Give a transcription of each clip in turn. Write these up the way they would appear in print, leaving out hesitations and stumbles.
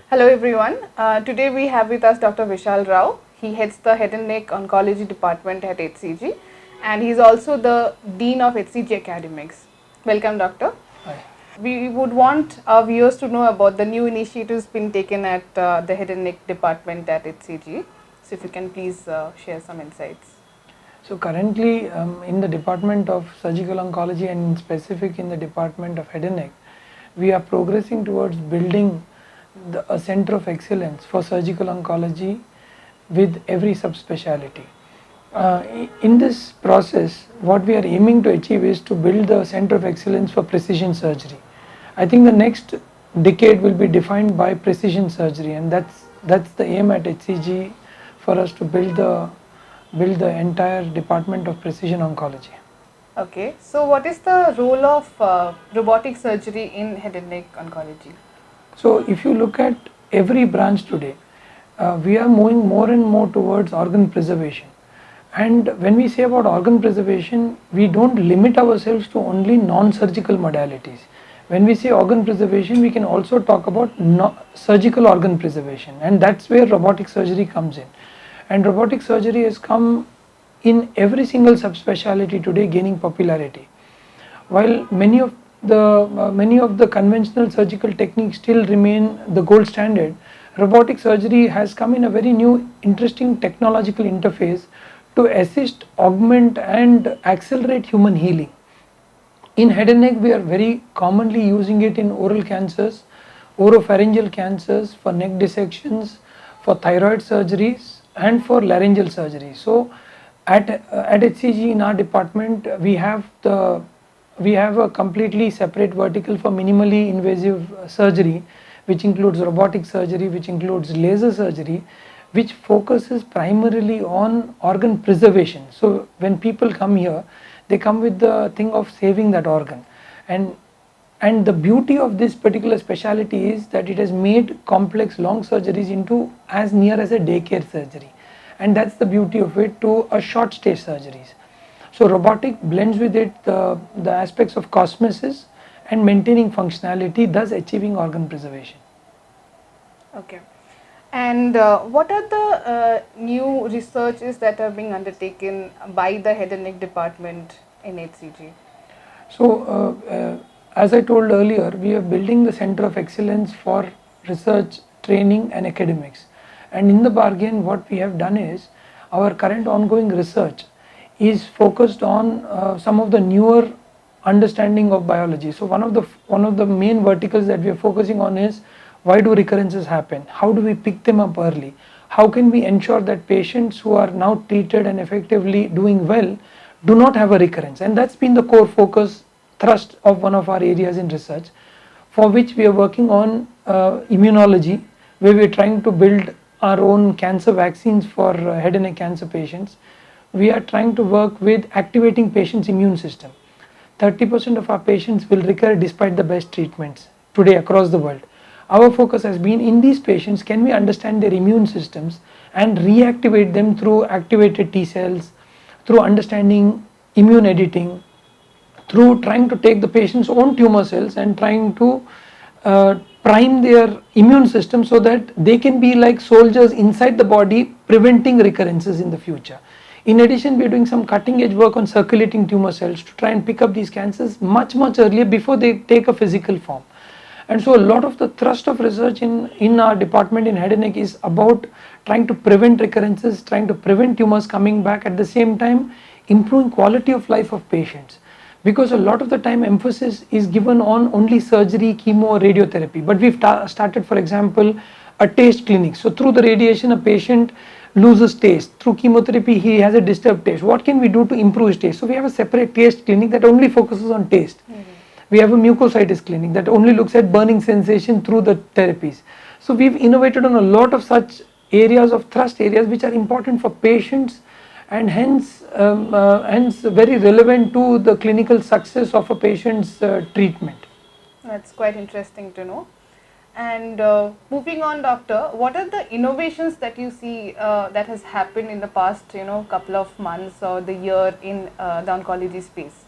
Hello everyone. Today we have with us Dr. Vishal Rao. He heads the Head and Neck Oncology Department at HCG and he is also the Dean of HCG Academics. Welcome, Doctor. Hi. We would want our viewers to know about the new initiatives being taken at the Head and Neck Department at HCG. So if you can please share some insights. So currently in the Department of Surgical Oncology and in specific in the Department of Head and Neck, we are progressing towards building a center of excellence for surgical oncology with every subspecialty. In this process, what we are aiming to achieve is to build the center of excellence for precision surgery. I think the next decade will be defined by precision surgery, and that's the aim at HCG, for us to build the entire department of precision oncology. Okay, so what is the role of robotic surgery in head and neck oncology? So if you look at every branch today, we are moving more and more towards organ preservation. And when we say about organ preservation, we don't limit ourselves to only non-surgical modalities. When we say organ preservation, we can also talk about surgical organ preservation, and that's where robotic surgery comes in. And robotic surgery has come in every single subspecialty today, gaining popularity. While many of the conventional surgical techniques still remain the gold standard, robotic surgery has come in a very new, interesting technological interface to assist, augment, and accelerate human healing. In head and neck, we are very commonly using it in oral cancers, oropharyngeal cancers, for neck dissections, for thyroid surgeries, and for laryngeal surgery. So, at HCG in our department, we have a completely separate vertical for minimally invasive surgery, which includes robotic surgery, which includes laser surgery, which focuses primarily on organ preservation. So when people come here, they come with the thing of saving that organ, and the beauty of this particular specialty is that it has made complex long surgeries into as near as a daycare surgery, and that's the beauty of it, to a short stay surgeries. So robotic blends with it the aspects of cosmesis and maintaining functionality, thus achieving organ preservation. Okay. And what are the new researches that are being undertaken by the head and neck department in HCG? So, as I told earlier, we are building the center of excellence for research, training, and academics. And in the bargain, what we have done is our current ongoing research is focused on some of the newer understanding of biology. So one of the main verticals that we are focusing on is, why do recurrences happen? How do we pick them up early? How can we ensure that patients who are now treated and effectively doing well do not have a recurrence? And that's been the core focus thrust of one of our areas in research, for which we are working on immunology, where we are trying to build our own cancer vaccines for head and neck cancer patients. We are trying to work with activating patients' immune system. 30% of our patients will recur despite the best treatments today across the world. Our focus has been, in these patients, can we understand their immune systems and reactivate them through activated T cells, through understanding immune editing, through trying to take the patient's own tumor cells and trying to prime their immune system so that they can be like soldiers inside the body, preventing recurrences in the future. In addition, we are doing some cutting edge work on circulating tumor cells to try and pick up these cancers much earlier, before they take a physical form. And so a lot of the thrust of research in our department in head and neck is about trying to prevent recurrences, trying to prevent tumors coming back, at the same time improving quality of life of patients. Because a lot of the time emphasis is given on only surgery, chemo, radiotherapy. But we've started, for example, a taste clinic. So through the radiation, a patient loses taste. Through chemotherapy, he has a disturbed taste. What can we do to improve his taste? So we have a separate taste clinic that only focuses on taste. We have a mucositis clinic that only looks at burning sensation through the therapies. So we've innovated on a lot of such areas of thrust areas which are important for patients, and hence very relevant to the clinical success of a patient's treatment. That's quite interesting to know. And moving on, doctor, what are the innovations that you see that has happened in the past, couple of months or the year in the oncology space?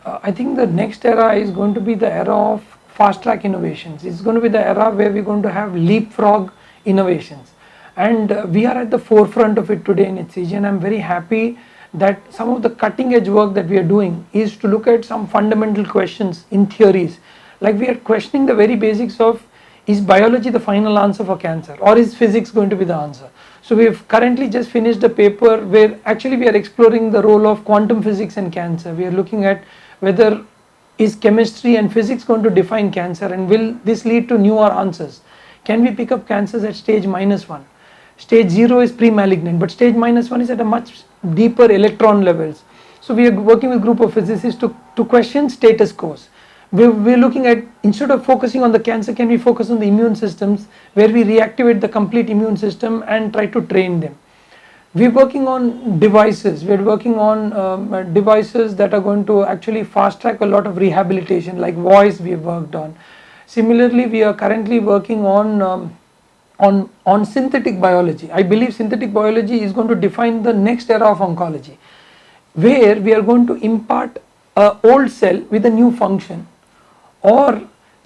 I think the next era is going to be the era of fast track innovations. It's going to be the era where we're going to have leapfrog innovations. And we are at the forefront of it today in HCG, and I'm very happy that some of the cutting edge work that we are doing is to look at some fundamental questions in theories. Like we are questioning the very basics of, is biology the final answer for cancer, or is physics going to be the answer? So we have currently just finished a paper where actually we are exploring the role of quantum physics in cancer. We are looking at whether is chemistry and physics going to define cancer, and will this lead to newer answers? Can we pick up cancers at stage -1? Stage 0 is pre-malignant, but stage -1 is at a much deeper electron levels. So we are working with a group of physicists to question status quos. We're looking at, instead of focusing on the cancer, can we focus on the immune systems, where we reactivate the complete immune system and try to train them. We're working on devices. We're working on devices that are going to actually fast track a lot of rehabilitation, like voice we have worked on. Similarly, we are currently working on synthetic biology. I believe synthetic biology is going to define the next era of oncology, where we are going to impart an old cell with a new function, or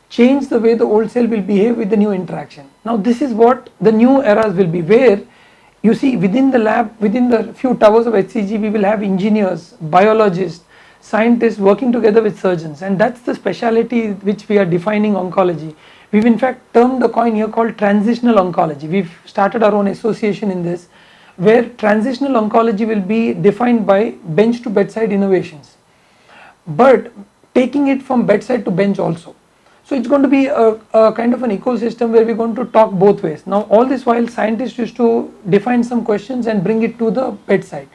change the way the old cell will behave with the new interaction. Now this is what the new eras will be, where you see within the lab, within the few towers of HCG, we will have engineers, biologists, scientists working together with surgeons, and that's the speciality which we are defining oncology. We've in fact termed the coin here called transitional oncology. We've started our own association in this, where transitional oncology will be defined by bench to bedside innovations, but taking it from bedside to bench also. So it's going to be a kind of an ecosystem where we're going to talk both ways. Now all this while scientists used to define some questions and bring it to the bedside.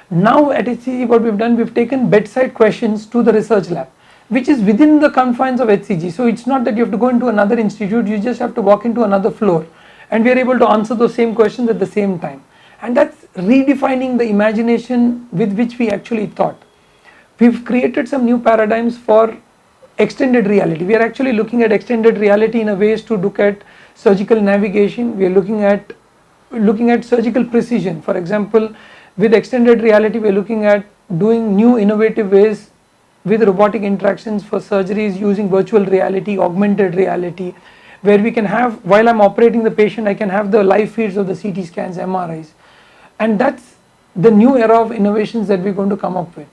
Now at HCG what we've done, we've taken bedside questions to the research lab, which is within the confines of HCG. So it's not that you have to go into another institute, you just have to walk into another floor, and we are able to answer those same questions at the same time. And that's redefining the imagination with which we actually thought. We've created some new paradigms for extended reality. We are actually looking at extended reality in a ways to look at surgical navigation. We are looking at surgical precision. For example, with extended reality, we are looking at doing new innovative ways with robotic interactions for surgeries using virtual reality, augmented reality, where we can have, while I'm operating the patient, I can have the live feeds of the CT scans, MRIs. And that's the new era of innovations that we're going to come up with.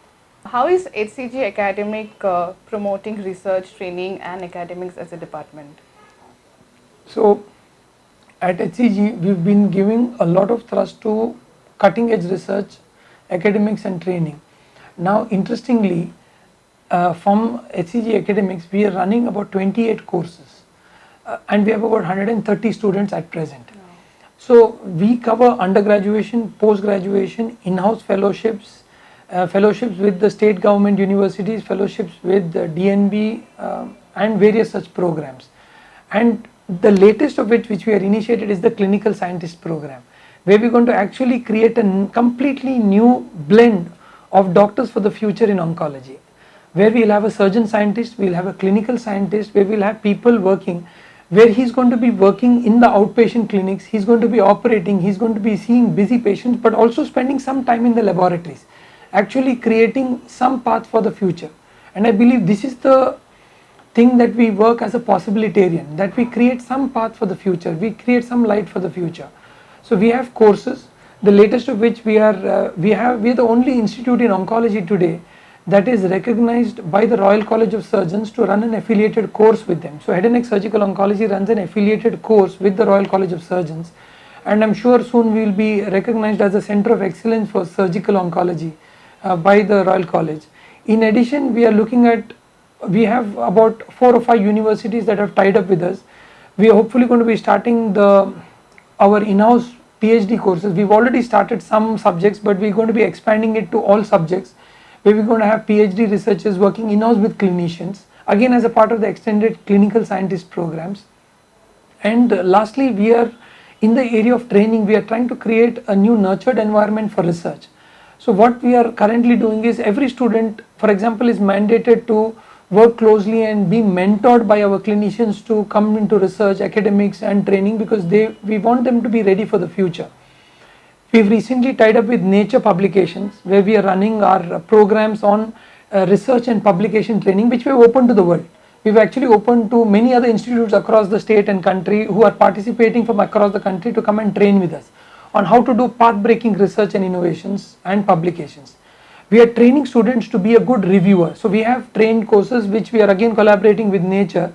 How is HCG Academic promoting research, training and academics as a department? So at HCG, we've been giving a lot of thrust to cutting edge research, academics and training. Now interestingly, from HCG Academics, we are running about 28 courses and we have about 130 students at present. Wow. So we cover undergraduation, post-graduation, in-house fellowships, fellowships with the state government universities, fellowships with the DNB and various such programs. And the latest of which we are initiated is the clinical scientist program, where we're going to actually create a completely new blend of doctors for the future in oncology, where we'll have a surgeon scientist, we'll have a clinical scientist, where we'll have people working, where he's going to be working in the outpatient clinics, he's going to be operating, he's going to be seeing busy patients, but also spending some time in the laboratories, actually creating some path for the future. And I believe this is the thing that we work as a possibilitarian, that we create some path for the future, we create some light for the future. So we have courses, the latest of which we are the only institute in oncology today that is recognized by the Royal College of Surgeons to run an affiliated course with them. So Head and Neck Surgical Oncology runs an affiliated course with the Royal College of Surgeons, and I'm sure soon we will be recognized as a center of excellence for surgical oncology by the Royal College. In addition, we have about 4 or 5 universities that have tied up with us. We are hopefully going to be starting our in-house PhD courses. We've already started some subjects, but we're going to be expanding it to all subjects, where we're going to have PhD researchers working in-house with clinicians, again as a part of the extended clinical scientist programs. And lastly, we are in the area of training, we are trying to create a new nurtured environment for research. So what we are currently doing is, every student, for example, is mandated to work closely and be mentored by our clinicians to come into research, academics and training, because we want them to be ready for the future. We've recently tied up with Nature Publications, where we are running our programs on research and publication training, which we have opened to the world. we've actually opened to many other institutes across the state and country who are participating from across the country to come and train with us on how to do path-breaking research and innovations and publications. We are training students to be a good reviewer. So we have trained courses which we are again collaborating with Nature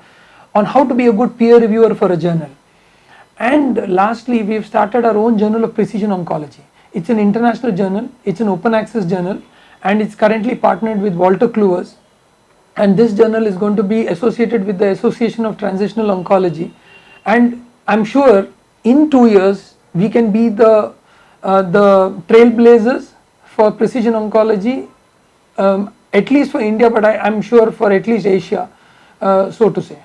on how to be a good peer reviewer for a journal. And lastly, we've started our own journal of precision oncology. It's an international journal, it's an open access journal, and it's currently partnered with Walter Kluwer's. And this journal is going to be associated with the Association of Translational Oncology. And I'm sure in 2 years, we can be the trailblazers for precision oncology, at least for India, but I'm sure for at least Asia, so to say.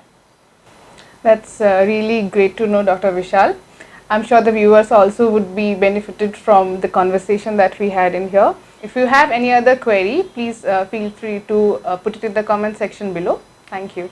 That's really great to know, Dr. Vishal. I'm sure the viewers also would be benefited from the conversation that we had in here. If you have any other query, please feel free to put it in the comment section below. Thank you.